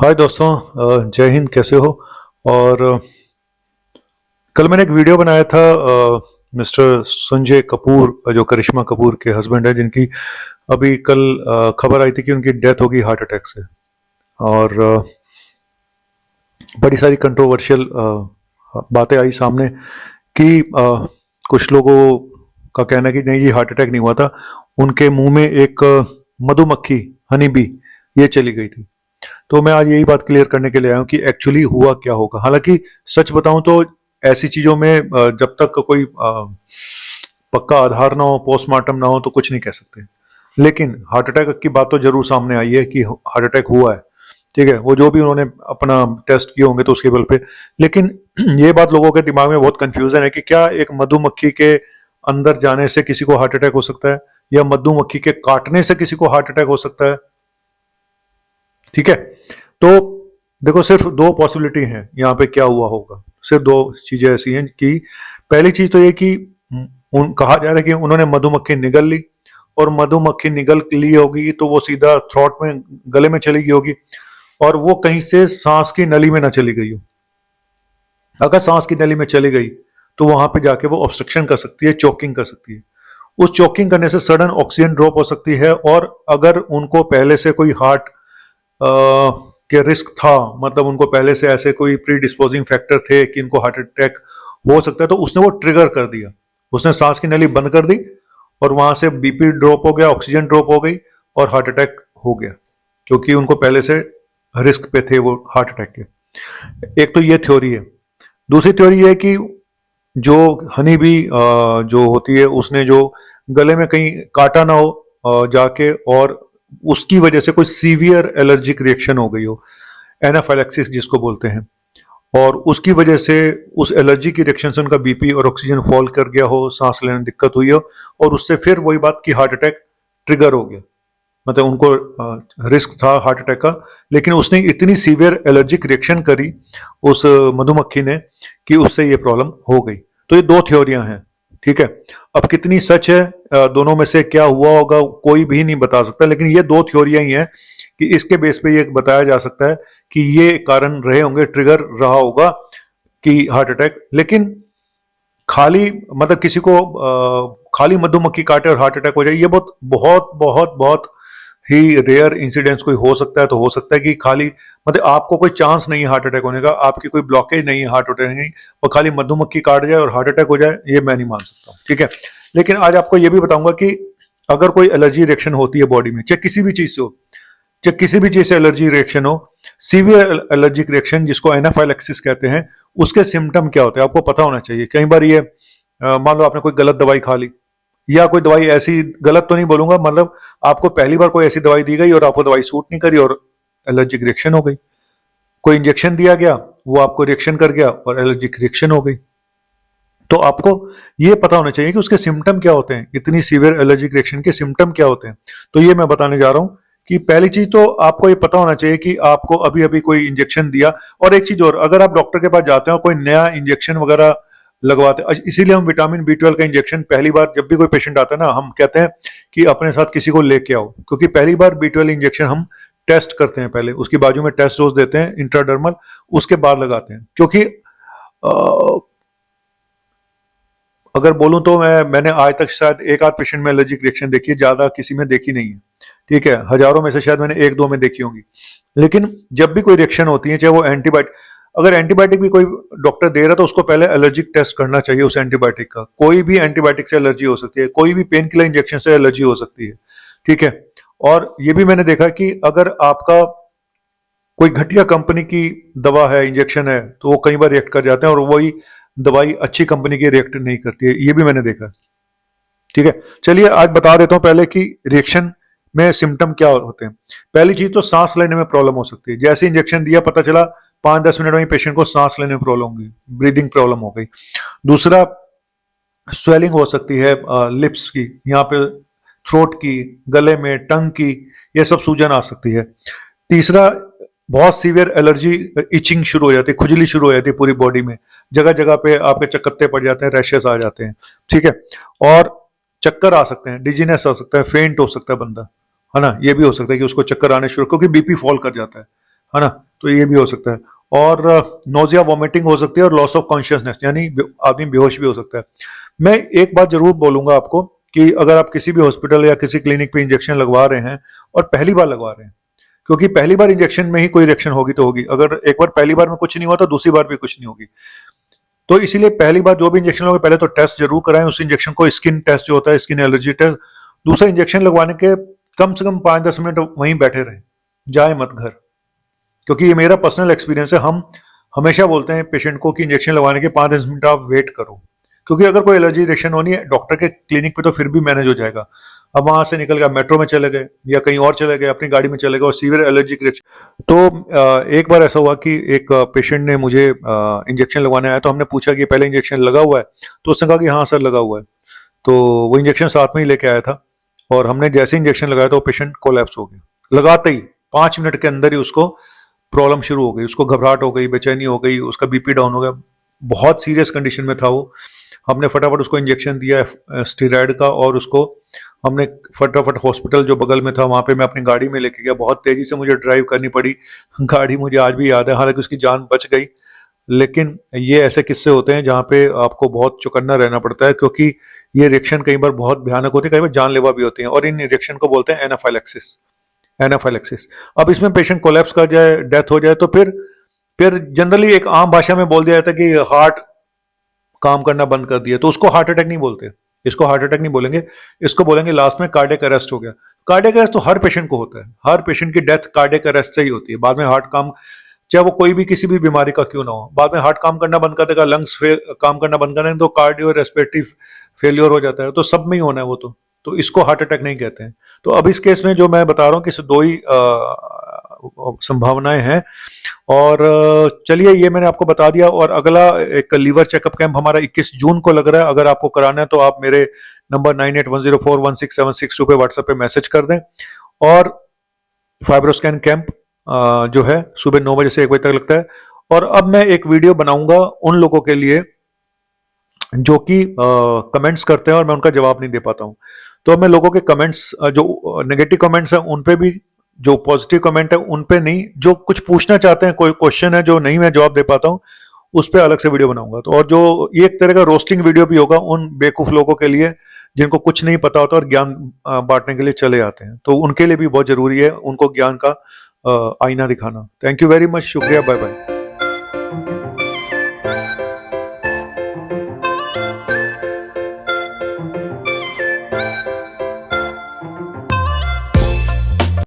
हाय दोस्तों, जय हिंद। कैसे हो? और कल मैंने एक वीडियो बनाया था मिस्टर संजय कपूर, जो करिश्मा कपूर के हस्बैंड है, जिनकी अभी कल खबर आई थी कि उनकी डेथ होगी हार्ट अटैक से। और बड़ी सारी कंट्रोवर्शियल बातें आई सामने कि कुछ लोगों का कहना है कि नहीं जी, हार्ट अटैक नहीं हुआ था, उनके मुंह में एक मधुमक्खी, हनी बी, ये चली गई थी। तो मैं आज यही बात क्लियर करने के लिए आया हूँ कि एक्चुअली हुआ क्या होगा। हालांकि सच बताऊं तो ऐसी चीजों में जब तक कोई पक्का आधार ना हो, पोस्टमार्टम ना हो, तो कुछ नहीं कह सकते। लेकिन हार्ट अटैक की बात तो जरूर सामने आई है कि हार्ट अटैक हुआ है। ठीक है, वो जो भी उन्होंने अपना टेस्ट किए होंगे तो उसके बल पे। लेकिन ये बात लोगों के दिमाग में बहुत कंफ्यूजन है कि क्या एक मधुमक्खी के अंदर जाने से किसी को हार्ट अटैक हो सकता है, या मधुमक्खी के काटने से किसी को हार्ट अटैक हो सकता है। ठीक है, तो देखो, सिर्फ दो पॉसिबिलिटी हैं यहाँ पे क्या हुआ होगा। सिर्फ दो चीजें ऐसी हैं कि पहली चीज तो ये कि कहा जा रहा है कि उन्होंने मधुमक्खी निगल ली, और मधुमक्खी निगल ली होगी तो वो सीधा थ्रोट में, गले में चली गई होगी, और वो कहीं से सांस की नली में ना चली गई हो। अगर सांस की नली में चली गई तो वहां पे जाके वो ऑब्स्ट्रक्शन कर सकती है, चोकिंग कर सकती है। उस चोकिंग करने से सडन ऑक्सीजन ड्रॉप हो सकती है, और अगर उनको पहले से कोई हार्ट के रिस्क था, मतलब उनको पहले से ऐसे कोई प्री डिस्पोजिंग फैक्टर थे कि इनको हार्ट अटैक हो सकता है, तो उसने वो ट्रिगर कर दिया। उसने सांस की नली बंद कर दी और वहां से बीपी ड्रॉप हो गया, ऑक्सीजन ड्रॉप हो गई और हार्ट अटैक हो गया, क्योंकि उनको पहले से रिस्क पे थे वो हार्ट अटैक के। एक तो ये थ्योरी है। दूसरी थ्योरी है कि जो हनी बी जो होती है, उसने जो गले में कहीं काटा ना हो जाके, और उसकी वजह से कोई सीवियर एलर्जिक रिएक्शन हो गई हो, एनाफाइलैक्सिस जिसको बोलते हैं, और उसकी वजह से उस एलर्जी की रिएक्शन से उनका बीपी और ऑक्सीजन फॉल कर गया हो, सांस लेने में दिक्कत हुई हो, और उससे फिर वही बात कि हार्ट अटैक ट्रिगर हो गया। मतलब उनको रिस्क था हार्ट अटैक का, लेकिन उसने इतनी सीवियर एलर्जिक रिएक्शन करी उस मधुमक्खी ने कि उससे ये प्रॉब्लम हो गई। तो ये दो थ्योरियां हैं। ठीक है, अब कितनी सच है, दोनों में से क्या हुआ होगा, कोई भी नहीं बता सकता, लेकिन ये दो थ्योरियां ही हैं कि इसके बेस पे ये बताया जा सकता है कि ये कारण रहे होंगे, ट्रिगर रहा होगा कि हार्ट अटैक। लेकिन खाली मतलब किसी को खाली मधुमक्खी काटे और हार्ट अटैक हो जाए, ये बहुत बहुत बहुत बहुत ही रेयर इंसिडेंट्स कोई हो सकता है। तो हो सकता है कि खाली मतलब आपको कोई चांस नहीं है हार्ट अटैक होने का, आपकी कोई ब्लॉकेज नहीं है हार्ट अटैक नहीं, और खाली मधुमक्खी काट जाए और हार्ट अटैक हो जाए, ये मैं नहीं मान सकता हूँ। ठीक है, लेकिन आज आपको ये भी बताऊंगा कि अगर कोई एलर्जी रिएक्शन होती है बॉडी में, चाहे किसी भी चीज से हो, चाहे किसी भी चीज से एलर्जी रिएक्शन हो, सीवियर एलर्जिक रिएक्शन जिसको एनाफाइलैक्सिस कहते हैं, उसके सिम्टम क्या होते हैं आपको पता होना चाहिए। कई बार ये मान लो आपने कोई गलत दवाई खा ली, या कोई दवाई ऐसी, गलत तो नहीं बोलूंगा, मतलब आपको पहली बार कोई ऐसी दवाई दी गई और आपको दवाई सूट नहीं करी और एलर्जिक रिएक्शन हो गई। कोई इंजेक्शन दिया गया, वो आपको रिएक्शन कर गया और एलर्जिक रिएक्शन हो गई। तो आपको ये पता होना चाहिए कि उसके सिम्टम क्या होते हैं, इतनी सीवियर एलर्जिक रिएक्शन के सिम्टम क्या होते हैं। तो ये मैं बताने जा रहा हूं कि पहली चीज तो आपको ये पता होना चाहिए कि आपको अभी अभी कोई इंजेक्शन दिया। और एक चीज और, अगर आप डॉक्टर के पास जाते हो कोई नया इंजेक्शन वगैरह लगवाते हैं, इसीलिए हम विटामिन B12 का इंजेक्शन पहली बार जब भी कोई पेशेंट आता है ना, हम कहते हैं कि अपने साथ किसी को लेके आओ, क्योंकि पहली बार B12 इंजेक्शन हम टेस्ट करते हैं, पहले उसकी बाजू में टेस्ट डोज देते हैं इंट्राडर्मल, उसके बाद लगाते हैं। क्योंकि अगर बोलूं तो मैंने आज तक शायद एक आध पेशेंट में एलर्जिक रिएक्शन देखी है, ज्यादा किसी में देखी नहीं है। ठीक है, हजारों में से शायद मैंने एक दो में देखी होंगी। लेकिन जब भी कोई रिएक्शन होती है, चाहे वो एंटीबायोटिक, अगर एंटीबायोटिक भी कोई डॉक्टर दे रहा है तो उसको पहले एलर्जिक टेस्ट करना चाहिए उस एंटीबायोटिक का। कोई भी एंटीबायोटिक से एलर्जी हो सकती है, कोई भी पेन किलर इंजेक्शन से एलर्जी हो सकती है। ठीक है, और ये भी मैंने देखा कि अगर आपका कोई घटिया कंपनी की दवा है, इंजेक्शन है, तो वो कई बार रिएक्ट कर जाते हैं, और वही दवाई अच्छी कंपनी की रिएक्ट नहीं करती है, ये भी मैंने देखा है। ठीक है, चलिए आज बता देता हूं पहले कि रिएक्शन में सिम्टम क्या होते हैं। पहली चीज तो सांस लेने में प्रॉब्लम हो सकती है। जैसे इंजेक्शन दिया, पता चला 5-10 मिनट में पेशेंट को सांस लेने में प्रॉब्लम होगी, ब्रीदिंग प्रॉब्लम हो गई। दूसरा, स्वेलिंग हो सकती है लिप्स की, यहाँ पे थ्रोट की, गले में, टंग की, ये सब सूजन आ सकती है। तीसरा, बहुत सीवियर एलर्जी, इचिंग शुरू हो जाती है, खुजली शुरू हो जाती है पूरी बॉडी में, जगह जगह पे आपके चकत्ते पड़ जाते हैं, रैशेस आ जाते हैं। ठीक है, और चक्कर आ सकते हैं, डिजीनेस आ सकता है, फेंट हो सकता है बंदा, है ना। ये भी हो सकता है कि उसको चक्कर आने शुरू, क्योंकि बीपी फॉल कर जाता है ना। तो ये भी हो सकता है। और नोजिया वॉमिटिंग हो सकती है और लॉस ऑफ कॉन्शियसनेस, यानी आदमी बेहोश भी हो सकता है। मैं एक बात जरूर बोलूंगा आपको कि अगर आप किसी भी हॉस्पिटल या किसी क्लिनिक पे इंजेक्शन लगवा रहे हैं और पहली बार लगवा रहे हैं, क्योंकि पहली बार इंजेक्शन में ही कोई रिएक्शन होगी तो होगी, अगर एक बार पहली बार में कुछ नहीं हुआ तो दूसरी बार भी कुछ नहीं होगी। तो इसीलिए पहली बार जो भी इंजेक्शन लोगे पहले तो टेस्ट जरूर कराएं उस इंजेक्शन को, स्किन टेस्ट जो होता है, स्किन एलर्जी टेस्ट। दूसरा, इंजेक्शन लगवाने के कम से कम 5-10 मिनट वहीं बैठे रहें, जाए मत घर, क्योंकि ये मेरा पर्सनल एक्सपीरियंस है। हम हमेशा बोलते हैं पेशेंट को कि इंजेक्शन लगवाने के 5-10 मिनट आप वेट करो, क्योंकि अगर कोई एलर्जी रिएक्शन होनी है डॉक्टर के क्लिनिक पे तो फिर भी मैनेज हो जाएगा। अब वहां से निकल गया, मेट्रो में चले गए या कहीं और चले गए, अपनी गाड़ी में चले गए और सीवियर एलर्जिक रिएक्शन। तो एक बार ऐसा हुआ कि एक पेशेंट ने मुझे इंजेक्शन लगवाने आया, तो हमने पूछा कि पहले इंजेक्शन लगा हुआ है, तो उसने कहा कि हाँ सर लगा हुआ है। तो वो इंजेक्शन साथ में ही लेके आया था और हमने जैसे इंजेक्शन लगाया तो वो पेशेंट कोलैप्स हो गया। लगाते ही 5 मिनट के अंदर ही उसको प्रॉब्लम शुरू हो गई, उसको घबराहट हो गई, बेचैनी हो गई, उसका बीपी डाउन हो गया, बहुत सीरियस कंडीशन में था वो। हमने फटाफट उसको इंजेक्शन दिया स्टेरॉइड का और उसको हमने फटाफट हॉस्पिटल जो बगल में था वहां पे मैं अपनी गाड़ी में लेके गया। बहुत तेजी से मुझे ड्राइव करनी पड़ी, गाड़ी मुझे आज भी याद है, हालांकि उसकी जान बच गई। लेकिन ये ऐसे किस्से होते हैं जहाँ पे आपको बहुत चौकन्ना रहना पड़ता है, क्योंकि ये रिएक्शन कई बार बहुत भयानक होती है, कई बार जानलेवा भी होती है, और इन रिएक्शन को बोलते हैं एनाफाइलैक्सिस। एनाफाइलैक्सिस। अब इसमें पेशेंट कोलैप्स कर जाए, डेथ हो जाए, तो फिर जनरली एक आम भाषा में बोल दिया जाता है कि हार्ट काम करना बंद कर दिया, तो उसको हार्ट अटैक नहीं बोलते, इसको हार्ट अटैक नहीं बोलेंगे, इसको बोलेंगे लास्ट में कार्डियक अरेस्ट हो गया। कार्डियक अरेस्ट तो हर पेशेंट को होता है, हर पेशेंट की डेथ कार्डियक अरेस्ट से ही होती है। बाद में हार्ट काम, चाहे वो कोई भी किसी भी बीमारी का क्यों ना हो, बाद में हार्ट काम करना बंद कर देगा, लंग्स काम करना बंद कर देंगे तो कार्डियो रेस्पिरेटरी फेलियर हो जाता है, तो सब में ही होना है वो तो इसको हार्ट अटैक नहीं कहते हैं। तो अब इस केस में जो मैं बता रहा हूँ कि दो ही संभावनाएं हैं। और चलिए ये मैंने आपको बता दिया। और अगला एक लीवर चेकअप कैंप हमारा 21 जून को लग रहा है। अगर आपको कराना है तो आप मेरे नंबर 9810416762 पे व्हाट्सएप पे मैसेज कर दें। और फाइब्रोस्कैन कैंप जो है सुबह 9 बजे से 1 बजे तक लगता है। और अब मैं एक वीडियो बनाऊंगा उन लोगों के लिए जो कि कमेंट्स करते हैं और मैं उनका जवाब नहीं दे पाता हूं। तो मैं लोगों के कमेंट्स, जो नेगेटिव कमेंट्स हैं उन पे भी, जो पॉजिटिव कमेंट है उन पे नहीं, जो कुछ पूछना चाहते हैं, कोई क्वेश्चन है जो नहीं मैं जवाब दे पाता हूं, उस पे अलग से वीडियो बनाऊंगा। तो और जो ये एक तरह का रोस्टिंग वीडियो भी होगा उन बेवकूफ लोगों के लिए जिनको कुछ नहीं पता होता और ज्ञान बांटने के लिए चले आते हैं, तो उनके लिए भी बहुत जरूरी है उनको ज्ञान का आईना दिखाना। थैंक यू वेरी मच, शुक्रिया, बाय बाय।